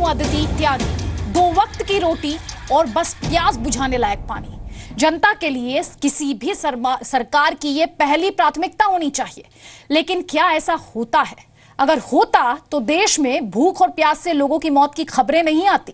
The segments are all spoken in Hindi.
अदिति इत्यादि, 2 वक्त की रोटी और बस प्यास बुझाने लायक पानी। जनता के लिए किसी भी सरकार की ये पहली प्राथमिकता होनी चाहिए। लेकिन क्या ऐसा होता है? अगर होता तो देश में भूख और प्यास से लोगों की मौत की खबरें नहीं आती।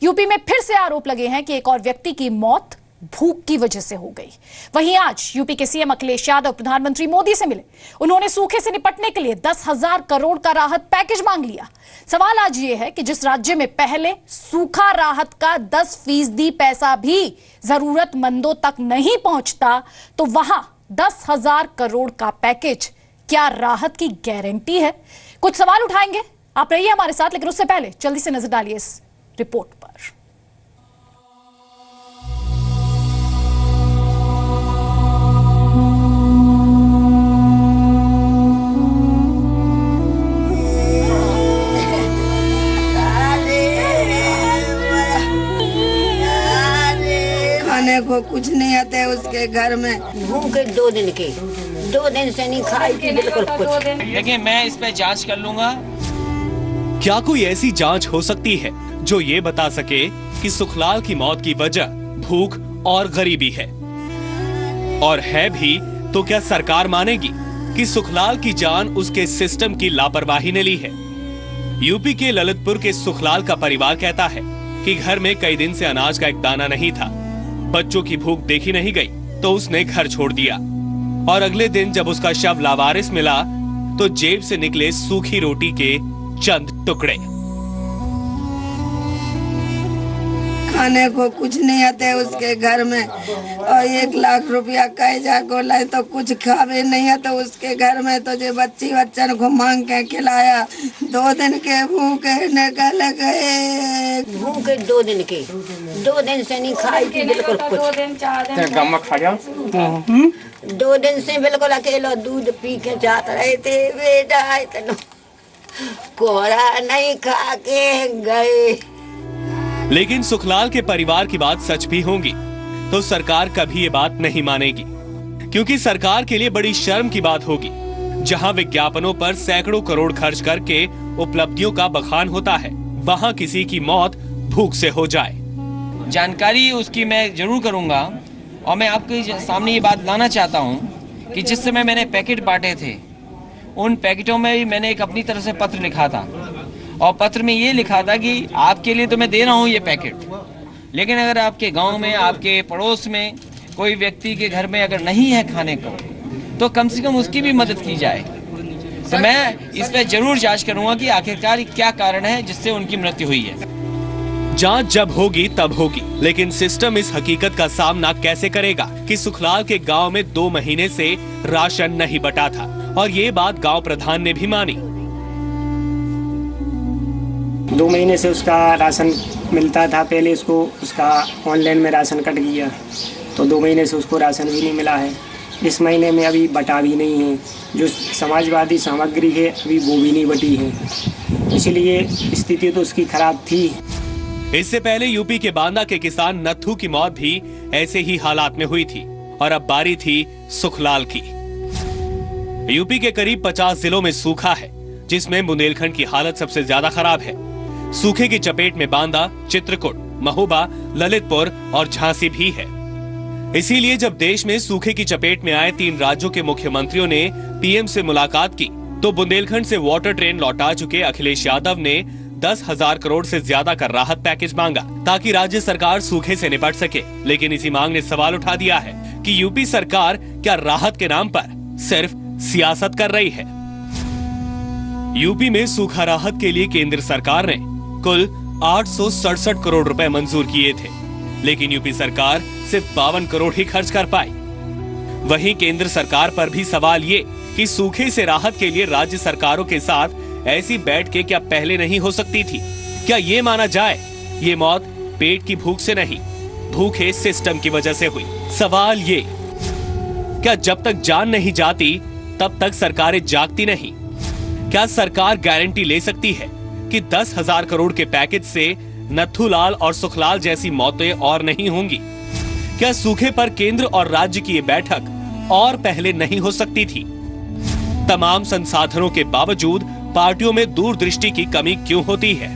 यूपी में फिर से आरोप लगे हैं कि एक और व्यक्ति की मौत भूख की वजह से हो गई। वहीं आज यूपी के सीएम अखिलेश यादव प्रधानमंत्री मोदी से मिले। उन्होंने सूखे से निपटने के लिए 10,000 करोड़ का राहत पैकेज मांग लिया। सवाल आज ये है कि जिस राज्य में पहले सूखा राहत का 10% पैसा भी जरूरतमंदों तक नहीं पहुंचता, तो वहां 10,000 करोड़ का पैकेज क्या राहत की गारंटी है? कुछ सवाल उठाएंगे, आप रहिए हमारे साथ। लेकिन उससे पहले जल्दी से नजर डालिए इस रिपोर्ट पर। खाने को कुछ नहीं आता है उसके घर में। भूखे 2 दिन से नहीं खाई थी बिल्कुल कुछ। देखिए, मैं इस पे जांच कर लूंगा। क्या कोई ऐसी जांच हो सकती है जो ये बता सके कि सुखलाल की मौत की वजह भूख और गरीबी है? और है भी तो क्या सरकार मानेगी कि सुखलाल की जान उसके सिस्टम की लापरवाही ने ली है? यूपी के ललितपुर के सुखलाल का परिवार कहता है कि घर में कई दिन से अनाज का एक दाना नहीं था। बच्चों की भूख देखी नहीं गई तो उसने घर छोड़ दिया, और अगले दिन जब उसका शव लावारिस मिला तो जेब से निकले सूखी रोटी के चंद टुकड़े। खाने को कुछ नहीं आता है उसके घर में, और 1 लाख रुपया कैजा को लाए तो कुछ खावे नहीं है तो उसके घर में तो जो बच्चन को मांग के खिलाया। 2 दिन के भूखे निकल गए। भूखे 2 दिन से नहीं खाई थी बिल्कुल कुछ। 2 दिन से बिल्कुल अकेला दूध पी के जाते रहे थे। बेटा इतना कोरा नहीं खा के गए। लेकिन सुखलाल के परिवार की बात सच भी होगी तो सरकार कभी ये बात नहीं मानेगी, क्योंकि सरकार के लिए बड़ी शर्म की बात होगी जहां विज्ञापनों पर सैकड़ों करोड़ खर्च करके उपलब्धियों का बखान होता है, वहां किसी की मौत भूख से हो जाए। जानकारी उसकी मैं जरूर करूंगा, और मैं आपके सामने ये बात लाना चाहता हूं कि जिस समय मैंने पैकेट बांटे थे, उन पैकेटों में मैंने एक अपनी तरफ से पत्र लिखा था, और पत्र में ये लिखा था कि आपके लिए तो मैं दे रहा हूँ ये पैकेट, लेकिन अगर आपके गांव में, आपके पड़ोस में कोई व्यक्ति के घर में अगर नहीं है खाने को, तो कम से कम उसकी भी मदद की जाए। तो मैं इस पर जरूर जांच करूंगा कि आखिरकार क्या कारण है जिससे उनकी मृत्यु हुई है। जांच जब होगी तब होगी, लेकिन सिस्टम इस हकीकत का सामना कैसे करेगा कि सुखलाल के गांव में 2 महीने से राशन नहीं बटा था, और ये बात गांव प्रधान ने भी मानी। 2 महीने से उसका राशन मिलता था। पहले उसका ऑनलाइन में राशन कट गया, तो 2 महीने से उसको राशन भी नहीं मिला है। इस महीने में अभी बटा भी नहीं है। जो समाजवादी सामग्री है अभी वो भी नहीं बटी है, इसलिए स्थिति तो उसकी खराब थी। इससे पहले यूपी के बांदा के किसान नत्थू की मौत भी ऐसे ही हालात में हुई थी, और अब बारी थी सुखलाल की। यूपी के करीब 50 जिलों में सूखा है, जिसमें बुंदेलखंड की हालत सबसे ज्यादा खराब है। सूखे की चपेट में बांदा, चित्रकूट, महोबा, ललितपुर और झांसी भी है। इसीलिए जब देश में सूखे की चपेट में आए 3 राज्यों के मुख्यमंत्रियों ने पीएम से मुलाकात की, तो बुंदेलखंड से वाटर ट्रेन लौटा चुके अखिलेश यादव ने 10,000 करोड़ से ज्यादा का राहत पैकेज मांगा, ताकि राज्य सरकार सूखे से निपट सके। लेकिन इसी मांग ने सवाल उठा दिया है कि यूपी सरकार क्या राहत के नाम पर सिर्फ सियासत कर रही है? यूपी में सूखा राहत के लिए केंद्र सरकार ने कुल 867 करोड़ रुपए मंजूर किए थे, लेकिन यूपी सरकार सिर्फ 52 करोड़ ही खर्च कर पाई। वहीं केंद्र सरकार पर भी सवाल ये कि सूखे से राहत के लिए राज्य सरकारों के साथ ऐसी बैठ के क्या पहले नहीं हो सकती थी? क्या ये माना जाए ये मौत पेट की भूख से नहीं, भूखे सिस्टम की वजह से हुई? सवाल ये, क्या जब तक जान नहीं जाती तब तक सरकारें जागती नहीं? क्या सरकार गारंटी ले सकती है कि 10,000 करोड़ के पैकेज से नथुलाल और सुखलाल जैसी मौतें और नहीं होंगी? क्या सूखे पर केंद्र और राज्य की ये बैठक और पहले नहीं हो सकती थी? तमाम संसाधनों के बावजूद पार्टियों में दूरदृष्टि की कमी क्यों होती है?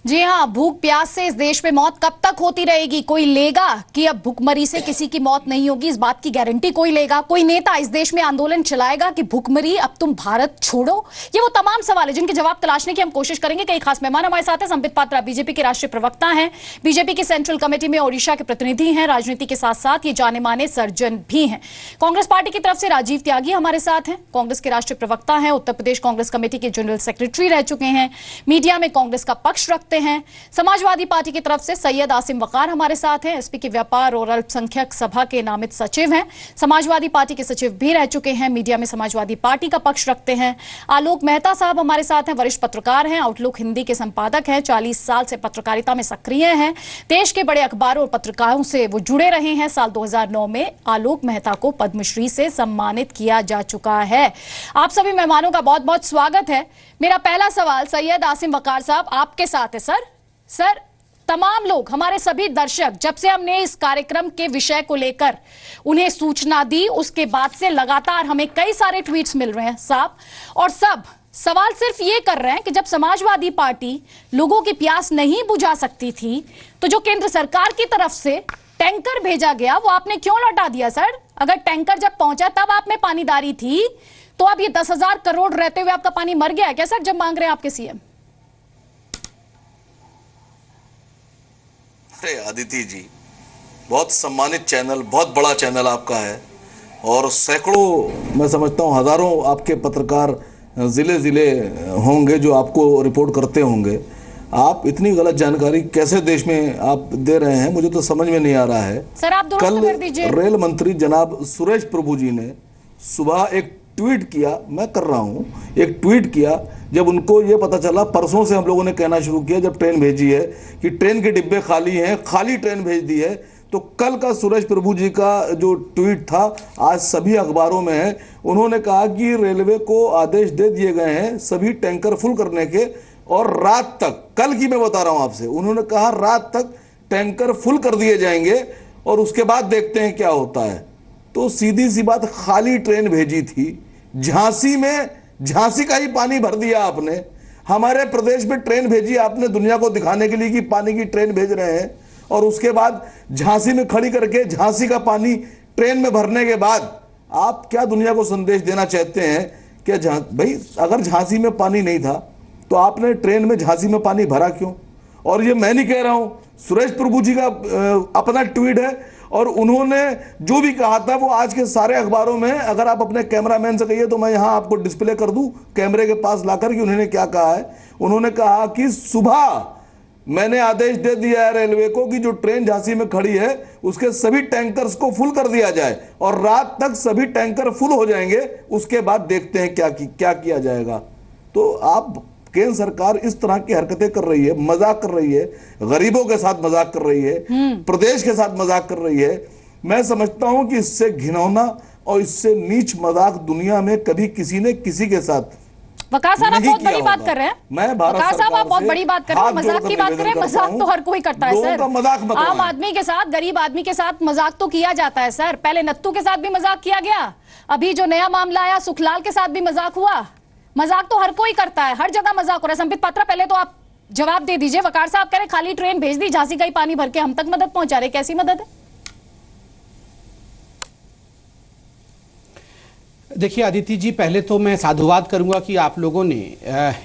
जी हाँ, भूख प्यास से इस देश में मौत कब तक होती रहेगी? कोई लेगा कि अब भूखमरी से किसी की मौत नहीं होगी? इस बात की गारंटी कोई लेगा? कोई नेता इस देश में आंदोलन चलाएगा कि भूखमरी अब तुम भारत छोड़ो? ये वो तमाम सवाल है जिनके जवाब तलाशने की हम कोशिश करेंगे। कई खास मेहमान हमारे साथ हैं। संबित पात्रा बीजेपी के राष्ट्रीय प्रवक्ता हैं, बीजेपी की सेंट्रल कमेटी में ओडिशा के प्रतिनिधि हैं, राजनीति के साथ साथ ये जाने माने सर्जन भी हैं। कांग्रेस पार्टी की तरफ से राजीव त्यागी हमारे साथ हैं, कांग्रेस के राष्ट्रीय प्रवक्ता हैं, उत्तर प्रदेश कांग्रेस कमेटी के जनरल सेक्रेटरी रह चुके हैं, मीडिया में कांग्रेस का पक्ष रखते हैं। समाजवादी पार्टी की तरफ से सैयद आसिम वकार हमारे साथ हैं, एसपी के व्यापार और अल्पसंख्यक सभा के नामित सचिव हैं, समाजवादी पार्टी के सचिव भी रह चुके हैं, मीडिया में समाजवादी पार्टी का पक्ष रखते हैं। आलोक मेहता साहब हमारे साथ हैं, वरिष्ठ पत्रकार हैं, आउटलुक हिंदी के संपादक हैं, 40 साल से पत्रकारिता में सक्रिय हैं, देश के बड़े अखबारों और पत्रकारों से वो जुड़े रहे हैं। साल 2009 में आलोक मेहता को पद्मश्री से सम्मानित किया जा चुका है। आप सभी मेहमानों का बहुत बहुत स्वागत है। मेरा पहला सवाल सैयद आसिम वकार साहब आपके साथ है। सर, तमाम लोग, हमारे सभी दर्शक, जब से हमने इस कार्यक्रम के विषय को लेकर उन्हें सूचना दी उसके बाद से लगातार हमें कई सारे ट्वीट्स मिल रहे हैं साहब, और सब सवाल सिर्फ ये कर रहे हैं कि जब समाजवादी पार्टी लोगों की प्यास नहीं बुझा सकती थी तो जो केंद्र सरकार की तरफ से टैंकर भेजा गया वो आपने क्यों लौटा दिया? सर, अगर टैंकर जब पहुंचा तब आप में पानीदारी थी तो अब ये 10,000 करोड़ रहते हुए आपका पानी मर गया है क्या सर, जब मांग रहे हैं आपके सीएम? अरे आदिति जी, बहुत सम्मानित चैनल, बहुत बड़ा चैनल आपका है और सैकड़ों, मैं समझता हूँ हजारों आपके पत्रकार ज़िले होंगे जो आपको रिपोर्ट करते होंगे। आप इतनी गलत जानकारी कैसे देश में आप दे रहे हैं, मुझे तो समझ में नहीं आ रहा है। सर, आप दुरुस्त कर दीजिए। रेल मंत्री जनाब सुरेश प्रभु जी ने सुबह एक ट्वीट किया, मैं कर रहा हूँ, एक ट्वीट किया जब उनको ये पता चला, परसों से हम लोगों ने कहना शुरू किया जब ट्रेन भेजी है कि ट्रेन के डिब्बे खाली हैं, खाली ट्रेन भेज दी है, तो कल का सुरेश प्रभु जी का जो ट्वीट था आज सभी अखबारों में है। उन्होंने कहा कि रेलवे को आदेश दे दिए गए हैं सभी टैंकर फुल करने के, और रात तक, कल की मैं बता रहा हूं आपसे, उन्होंने कहा रात तक टैंकर फुल कर दिए जाएंगे और उसके बाद देखते हैं क्या होता है। तो सीधी सी बात, खाली ट्रेन भेजी थी, झांसी में झांसी का ही पानी भर दिया आपने, हमारे प्रदेश में ट्रेन भेजी आपने दुनिया को दिखाने के लिए कि पानी की ट्रेन भेज रहे हैं, और उसके बाद झांसी में खड़ी करके झांसी का पानी ट्रेन में भरने के बाद आप क्या दुनिया को संदेश देना चाहते हैं कि भाई अगर झांसी में पानी नहीं था तो आपने ट्रेन में झांसी में पानी भरा क्यों? और ये मैं नहीं कह रहा हूं, सुरेश प्रभु जी का अपना ट्वीट है और उन्होंने जो भी कहा था वो आज के सारे अखबारों में, अगर आप अपने कैमरामैन से कहिए तो मैं यहां आपको डिस्प्ले कर दूं कैमरे के पास लाकर कि उन्होंने क्या कहा है। उन्होंने कहा कि सुबह मैंने आदेश दे दिया है रेलवे को कि जो ट्रेन झांसी में खड़ी है उसके सभी टैंकर्स को फुल कर दिया जाए और रात तक सभी टैंकर फुल हो जाएंगे, उसके बाद देखते हैं क्या किया जाएगा। तो आप, केंद्र सरकार इस तरह की हरकतें कर रही है, मजाक कर रही है, गरीबों के साथ मजाक कर रही है, प्रदेश के साथ मजाक कर रही है। मैं समझता हूं कि इससे घिनौना और इससे नीच मजाक दुनिया में कभी किसी ने किसी के साथ वकार साहब आप बहुत बड़ी बात कर रहे हैं। मैं वकार साहब आप बहुत बड़ी बात कर रहे हैं, मजाक की बात कर रहे हैं। मजाक तो हर कोई करता है सर, आम आदमी के साथ, गरीब आदमी के साथ मजाक तो किया जाता है सर। पहले नत्थू के साथ भी मजाक किया गया, अभी जो नया मामला आया सुखलाल के साथ भी मजाक हुआ। मजाक तो हर कोई करता है, हर जगह मजाक हो रहा है। संबित पात्रा, पहले तो आप जवाब दे दीजिए। वकार साहब कह रहे खाली ट्रेन भेज दी, झांसी का ही पानी भर के हम तक मदद पहुंचा रहे, कैसी मदद है? देखिए आदित्य जी, पहले तो मैं साधुवाद करूंगा कि आप लोगों ने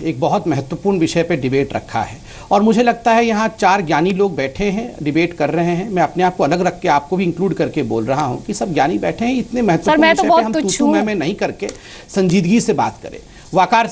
एक बहुत महत्वपूर्ण विषय पे डिबेट रखा है और मुझे लगता है यहाँ 4 ज्ञानी लोग बैठे हैं, डिबेट कर रहे हैं। मैं अपने आप को अलग रख के आपको भी इंक्लूड करके बोल रहा हूँ कि सब ज्ञानी बैठे हैं, इतने महत्वपूर्ण विषय पे हम तू मैं नहीं करके संजीदगी से बात करें। वकार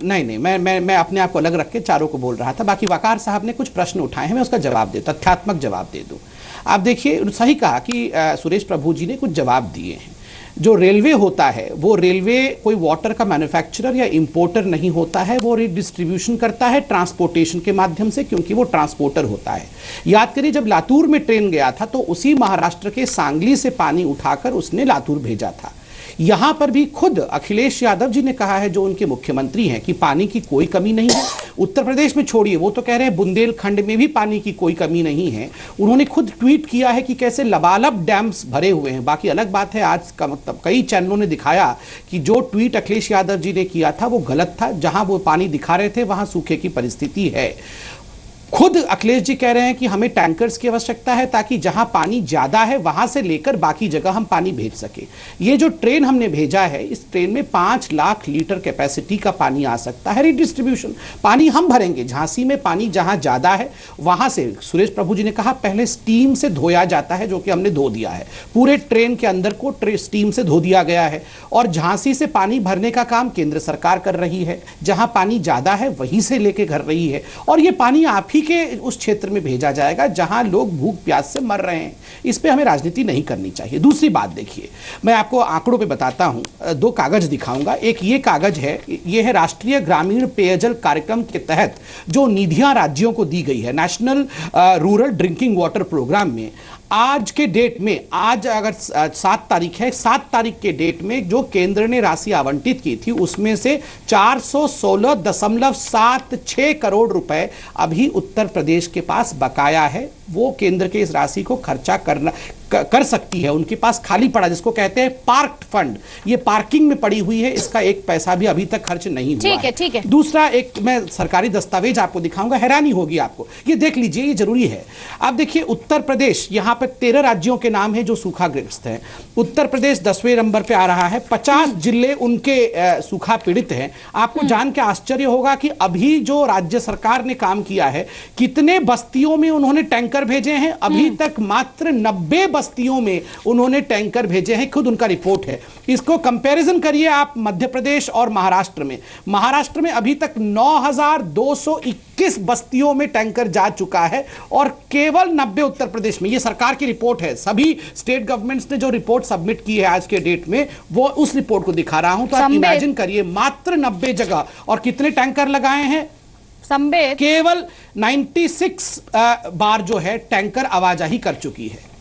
नहीं, मैं अपने आप को अलग रख के चारों को बोल रहा था। बाकी वकार साहब ने कुछ प्रश्न उठाए हैं, मैं उसका जवाब दे, तथ्यात्मक जवाब दे दूँ। आप देखिए, सही कहा कि सुरेश प्रभु जी ने कुछ जवाब दिए हैं। जो रेलवे होता है वो रेलवे कोई वाटर का मैन्युफैक्चरर या इंपोर्टर नहीं होता है, वो डिस्ट्रीब्यूशन करता है ट्रांसपोर्टेशन के माध्यम से, क्योंकि वो ट्रांसपोर्टर होता है। याद करिए जब लातूर में ट्रेन गया था तो उसी महाराष्ट्र के सांगली से पानी उठाकर उसने लातूर भेजा था। यहां पर भी खुद अखिलेश यादव जी ने कहा है, जो उनके मुख्यमंत्री हैं, कि पानी की कोई कमी नहीं है। उत्तर प्रदेश में छोड़िए, वो तो कह रहे हैं बुंदेलखंड में भी पानी की कोई कमी नहीं है। उन्होंने खुद ट्वीट किया है कि कैसे लबालब डैम्स भरे हुए हैं। बाकी अलग बात है, आज का मतलब कई चैनलों ने दिखाया कि जो ट्वीट अखिलेश यादव जी ने किया था वो गलत था। जहां वो पानी दिखा रहे थे वहां सूखे की परिस्थिति है। खुद अखिलेश जी कह रहे हैं कि हमें टैंकर्स की आवश्यकता है ताकि जहां पानी ज्यादा है वहां से लेकर बाकी जगह हम पानी भेज सके। ये जो ट्रेन हमने भेजा है, इस ट्रेन में 5 लाख लीटर कैपेसिटी का पानी आ सकता है। रिडिस्ट्रीब्यूशन पानी हम भरेंगे, झांसी में पानी जहां ज्यादा है वहां से, सुरेश प्रभु जी ने कहा पहले स्टीम से धोया जाता है, जो कि हमने धो दिया है। पूरे ट्रेन के अंदर को स्टीम से धो दिया गया है और झांसी से पानी भरने का काम केंद्र सरकार कर रही है। जहां पानी ज्यादा है वहीं से लेके कर रही है और ये पानी आप ही के उस क्षेत्र में भेजा जाएगा जहां लोग भूख प्यास से मर रहे हैं। इस पे हमें राजनीति नहीं करनी चाहिए। दूसरी बात देखिए, मैं आपको आंकड़ों पे बताता हूं, 2 कागज दिखाऊंगा। एक ये कागज है, ये है राष्ट्रीय ग्रामीण पेयजल कार्यक्रम के तहत जो निधियां राज्यों को दी गई है, national rural drinking water programme में। आज के डेट में, आज अगर 7 तारीख है, 7 तारीख के डेट में जो केंद्र ने राशि आवंटित की थी उसमें से 416.76 करोड़ रुपए अभी उत्तर प्रदेश के पास बकाया है। वो केंद्र के इस राशि को खर्चा कर सकती है, उनके पास खाली पड़ा, जिसको कहते हैं पार्क्ड फंड, ये पार्किंग में पड़ी हुई है, इसका एक पैसा भी अभी तक खर्च नहीं हुआ है। ठीक है। दूसरा एक मैं सरकारी दस्तावेज आपको दिखाऊंगा, हैरानी होगी आपको, ये देख लीजिए, ये जरूरी है। आप देखिए उत्तर प्रदेश, यहां पर 13 राज्यों के नाम है जो सूखाग्रस्त हैं। उत्तर प्रदेश 10वें नंबर पे आ रहा है, 50 जिले उनके सूखा पीड़ित हैं। आपको जान के आश्चर्य होगा कि अभी जो राज्य सरकार ने काम किया है, कितने बस्तियों में उन्होंने टैंकर भेजे हैं। अभी तक मात्र 90 बस्तियों में उन्होंने टैंकर भेजे हैं, खुद उनका रिपोर्ट है। इसको कंपैरिजन करिए आप मध्य प्रदेश और महाराष्ट्र में। महाराष्ट्र में अभी तक 9221 बस्तियों में टैंकर जा चुका है और केवल 90 उत्तर प्रदेश में। यह सरकार की रिपोर्ट है, सभी स्टेट गवर्नमेंट्स ने जो रिपोर्ट सबमिट की है आज के डेट में, वो उस रिपोर्ट को दिखा रहा हूं। तो आप इमेजिन करिए, मात्र 90 जगह और कितने टैंकर लगाए हैं, केवल 96 बार जो है टैंकर आवाजाही कर चुकी है।